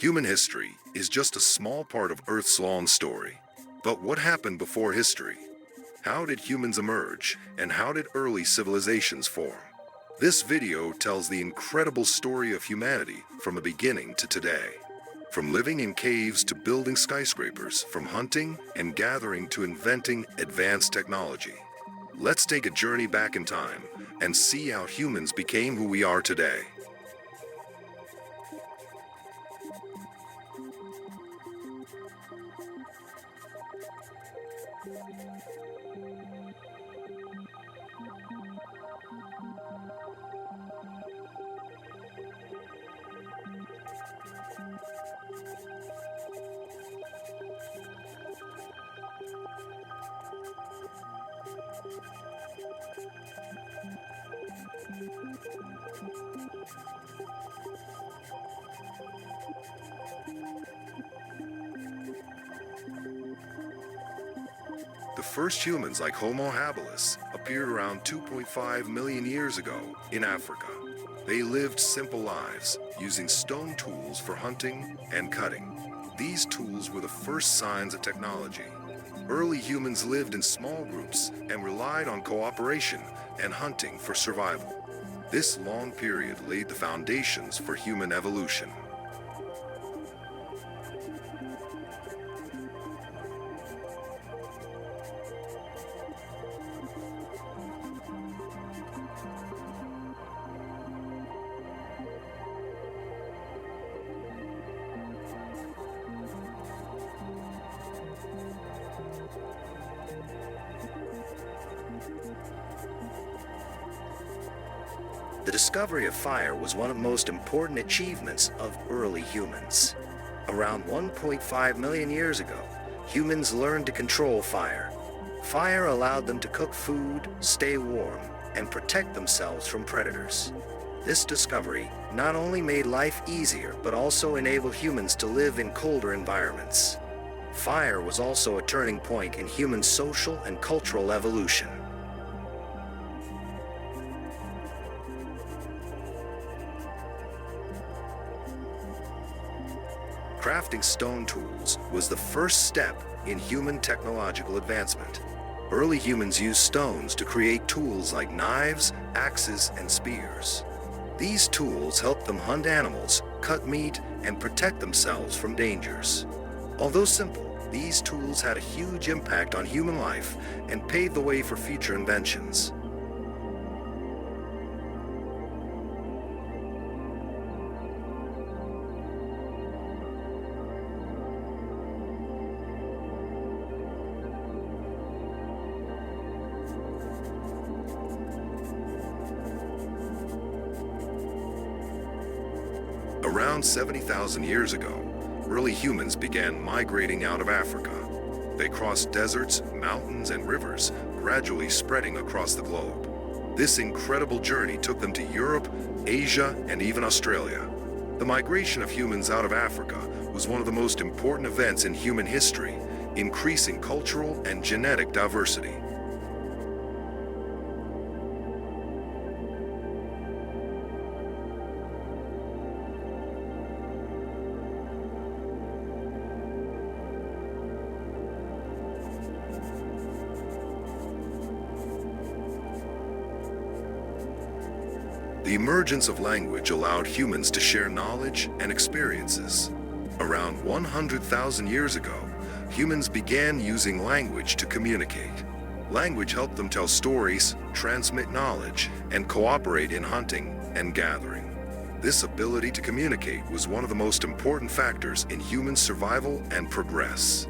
Human history is just a small part of Earth's long story. But what happened before history? How did humans emerge, and how did early civilizations form? This video tells the incredible story of humanity from the beginning to today. From living in caves to building skyscrapers, from hunting and gathering to inventing advanced technology. Let's take a journey back in time and see how humans became who we are today. The first humans like Homo habilis appeared around 2.5 million years ago in Africa. They lived simple lives, using stone tools for hunting and cutting. These tools were the first signs of technology. Early humans lived in small groups and relied on cooperation and hunting for survival. This long period laid the foundations for human evolution. The discovery of fire was one of the most important achievements of early humans. Around 1.5 million years ago, humans learned to control fire. Fire allowed them to cook food, stay warm, and protect themselves from predators. This discovery not only made life easier, but also enabled humans to live in colder environments. Fire was also a turning point in human social and cultural evolution. Crafting stone tools was the first step in human technological advancement. Early humans used stones to create tools like knives, axes, and spears. These tools helped them hunt animals, cut meat, and protect themselves from dangers. Although simple, these tools had a huge impact on human life and paved the way for future inventions. Around 70,000 years ago, early humans began migrating out of Africa. They crossed deserts, mountains, and rivers, gradually spreading across the globe. This incredible journey took them to Europe, Asia, and even Australia. The migration of humans out of Africa was one of the most important events in human history, increasing cultural and genetic diversity. The emergence of language allowed humans to share knowledge and experiences. Around 100,000 years ago, humans began using language to communicate. Language helped them tell stories, transmit knowledge, and cooperate in hunting and gathering. This ability to communicate was one of the most important factors in human survival and progress.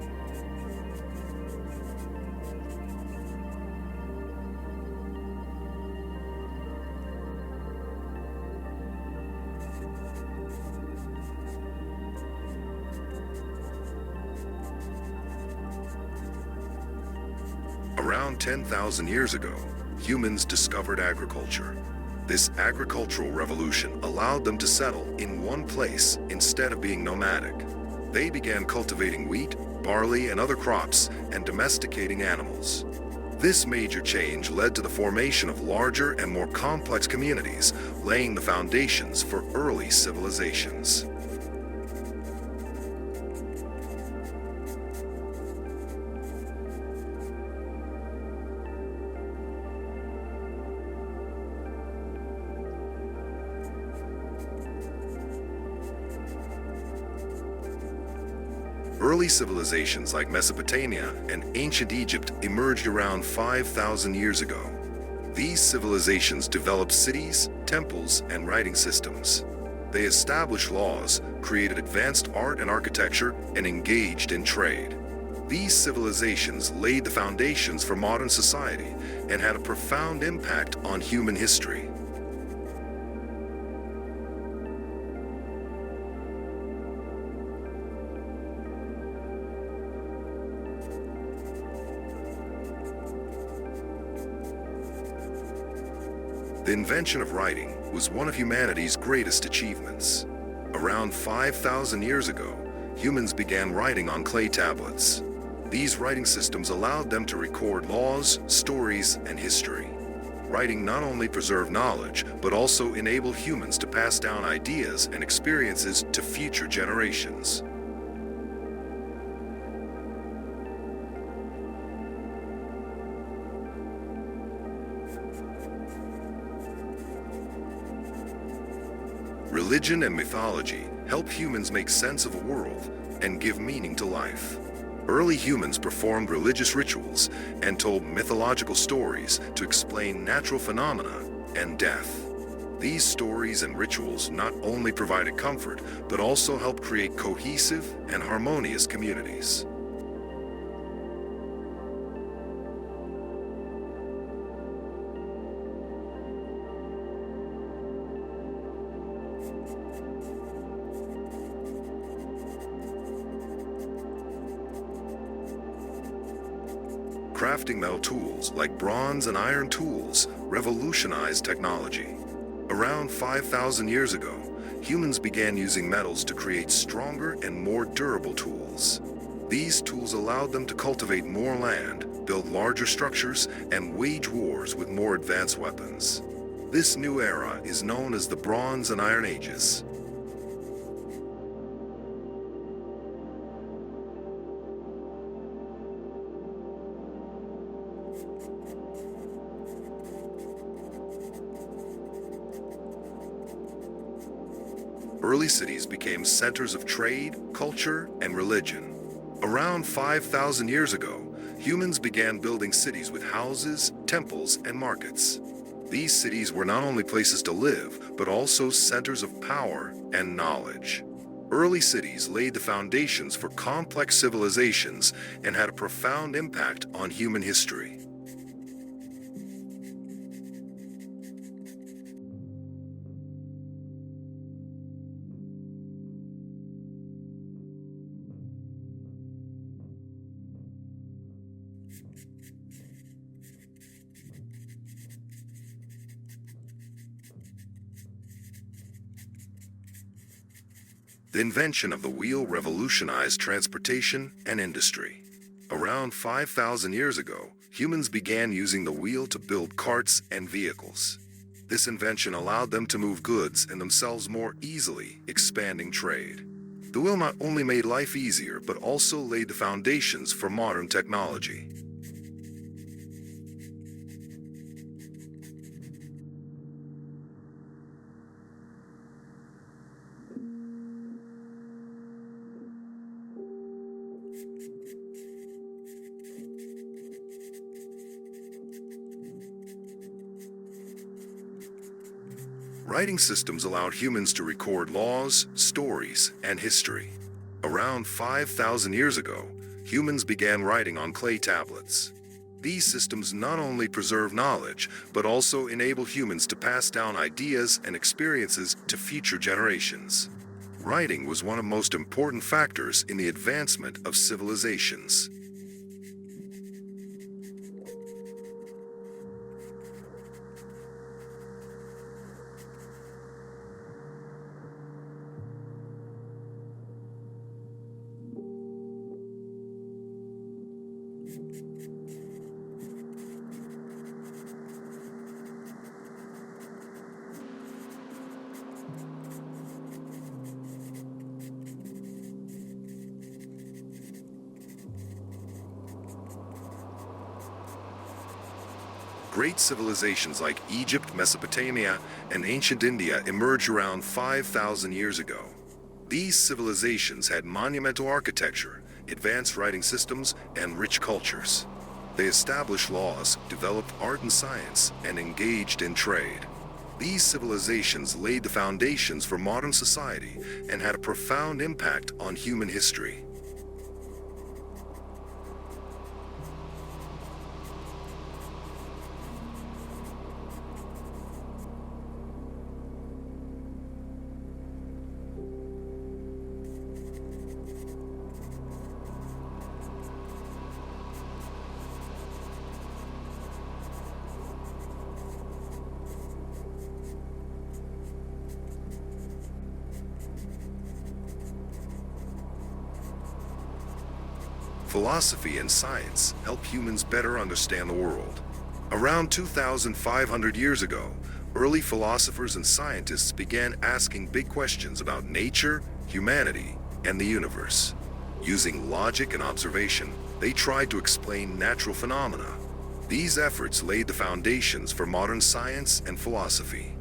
Around 10,000 years ago, humans discovered agriculture. This agricultural revolution allowed them to settle in one place instead of being nomadic. They began cultivating wheat, barley, and other crops, and domesticating animals. This major change led to the formation of larger and more complex communities, laying the foundations for early civilizations. Early civilizations like Mesopotamia and ancient Egypt emerged around 5,000 years ago. These civilizations developed cities, temples, and writing systems. They established laws, created advanced art and architecture, and engaged in trade. These civilizations laid the foundations for modern society and had a profound impact on human history. The invention of writing was one of humanity's greatest achievements. Around 5,000 years ago, humans began writing on clay tablets. These writing systems allowed them to record laws, stories, and history. Writing not only preserved knowledge, but also enabled humans to pass down ideas and experiences to future generations. Religion and mythology help humans make sense of a world and give meaning to life. Early humans performed religious rituals and told mythological stories to explain natural phenomena and death. These stories and rituals not only provided comfort, but also helped create cohesive and harmonious communities. Crafting metal tools like bronze and iron tools revolutionized technology. Around 5,000 years ago, humans began using metals to create stronger and more durable tools. These tools allowed them to cultivate more land, build larger structures, and wage wars with more advanced weapons. This new era is known as the Bronze and Iron Ages. Early cities became centers of trade, culture, and religion. Around 5,000 years ago, humans began building cities with houses, temples, and markets. These cities were not only places to live, but also centers of power and knowledge. Early cities laid the foundations for complex civilizations and had a profound impact on human history. The invention of the wheel revolutionized transportation and industry. Around 5,000 years ago, humans began using the wheel to build carts and vehicles. This invention allowed them to move goods and themselves more easily, expanding trade. The wheel not only made life easier, but also laid the foundations for modern technology. Writing systems allowed humans to record laws, stories, and history. Around 5,000 years ago, humans began writing on clay tablets. These systems not only preserve knowledge, but also enable humans to pass down ideas and experiences to future generations. Writing was one of the most important factors in the advancement of civilizations. Great civilizations like Egypt, Mesopotamia, and ancient India emerged around 5,000 years ago. These civilizations had monumental architecture, advanced writing systems, and rich cultures. They established laws, developed art and science, and engaged in trade. These civilizations laid the foundations for modern society and had a profound impact on human history. Philosophy and science help humans better understand the world. Around 2,500 years ago, early philosophers and scientists began asking big questions about nature, humanity, and the universe. Using logic and observation, they tried to explain natural phenomena. These efforts laid the foundations for modern science and philosophy.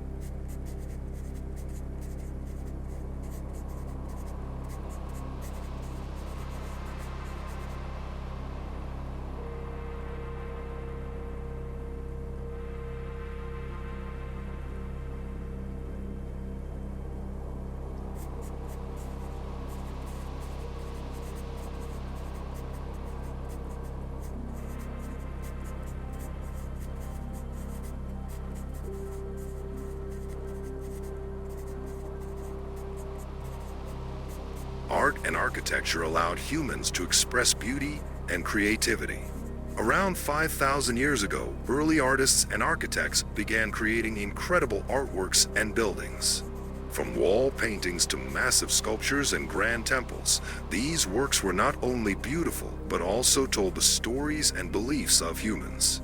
Art and architecture allowed humans to express beauty and creativity. Around 5,000 years ago, early artists and architects began creating incredible artworks and buildings. From wall paintings to massive sculptures and grand temples, these works were not only beautiful, but also told the stories and beliefs of humans.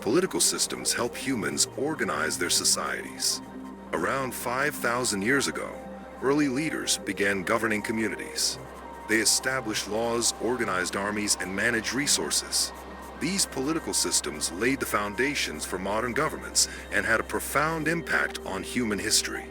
Political systems help humans organize their societies. Around 5,000 years ago, early leaders began governing communities. They established laws, organized armies, and managed resources. These political systems laid the foundations for modern governments and had a profound impact on human history.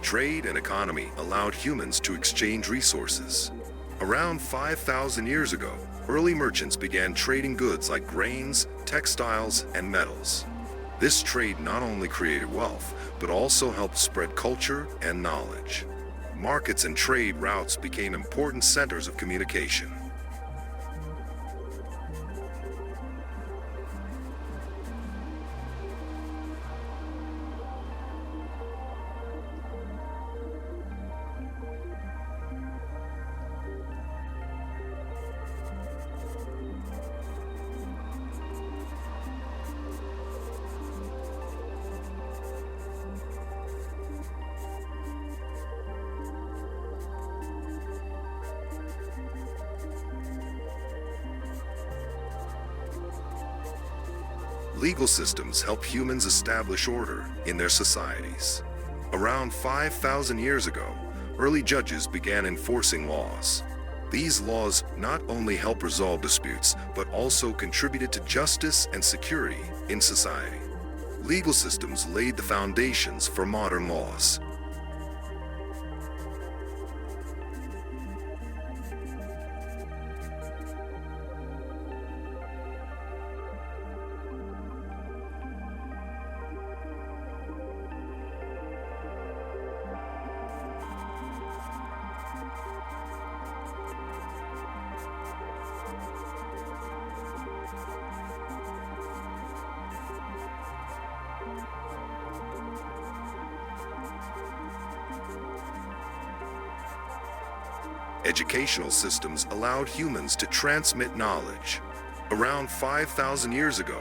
Trade and economy allowed humans to exchange resources. Around 5,000 years ago, early merchants began trading goods like grains, textiles, and metals. This trade not only created wealth, but also helped spread culture and knowledge. Markets and trade routes became important centers of communication. Legal systems help humans establish order in their societies. Around 5,000 years ago, early judges began enforcing laws. These laws not only help resolve disputes, but also contributed to justice and security in society. Legal systems laid the foundations for modern laws. Educational systems allowed humans to transmit knowledge. Around 5,000 years ago,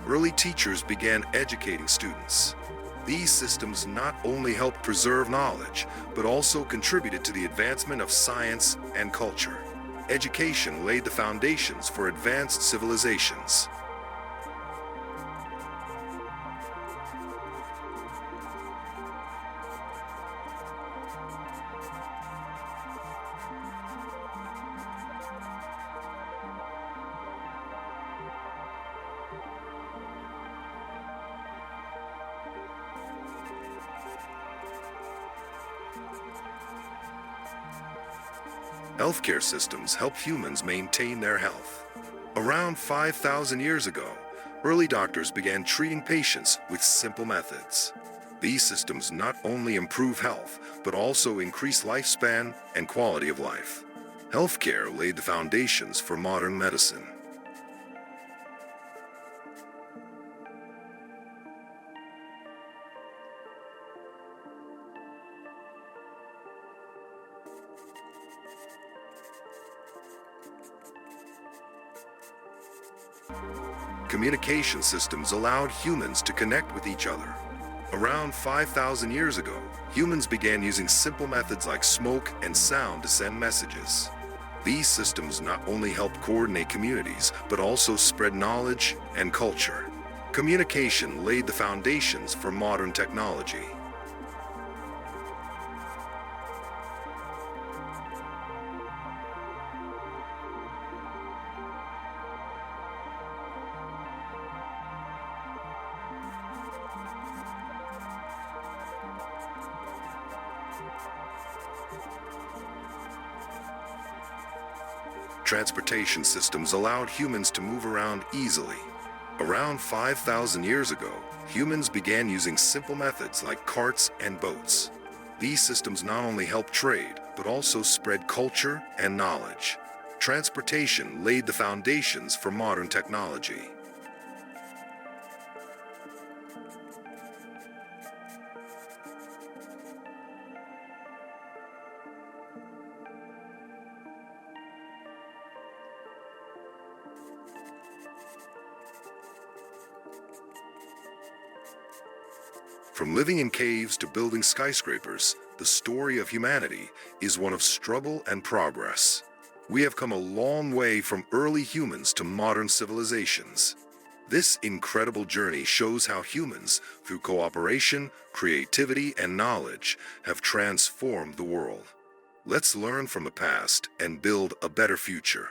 early teachers began educating students. These systems not only helped preserve knowledge, but also contributed to the advancement of science and culture. Education laid the foundations for advanced civilizations. Healthcare systems help humans maintain their health. Around 5,000 years ago, early doctors began treating patients with simple methods. These systems not only improve health, but also increase lifespan and quality of life. Healthcare laid the foundations for modern medicine. Communication systems allowed humans to connect with each other. Around 5,000 years ago, humans began using simple methods like smoke and sound to send messages. These systems not only helped coordinate communities, but also spread knowledge and culture. Communication laid the foundations for modern technology. Transportation systems allowed humans to move around easily. Around 5,000 years ago, humans began using simple methods like carts and boats. These systems not only helped trade, but also spread culture and knowledge. Transportation laid the foundations for modern technology. From living in caves to building skyscrapers, the story of humanity is one of struggle and progress. We have come a long way from early humans to modern civilizations. This incredible journey shows how humans, through cooperation, creativity, and knowledge, have transformed the world. Let's learn from the past and build a better future.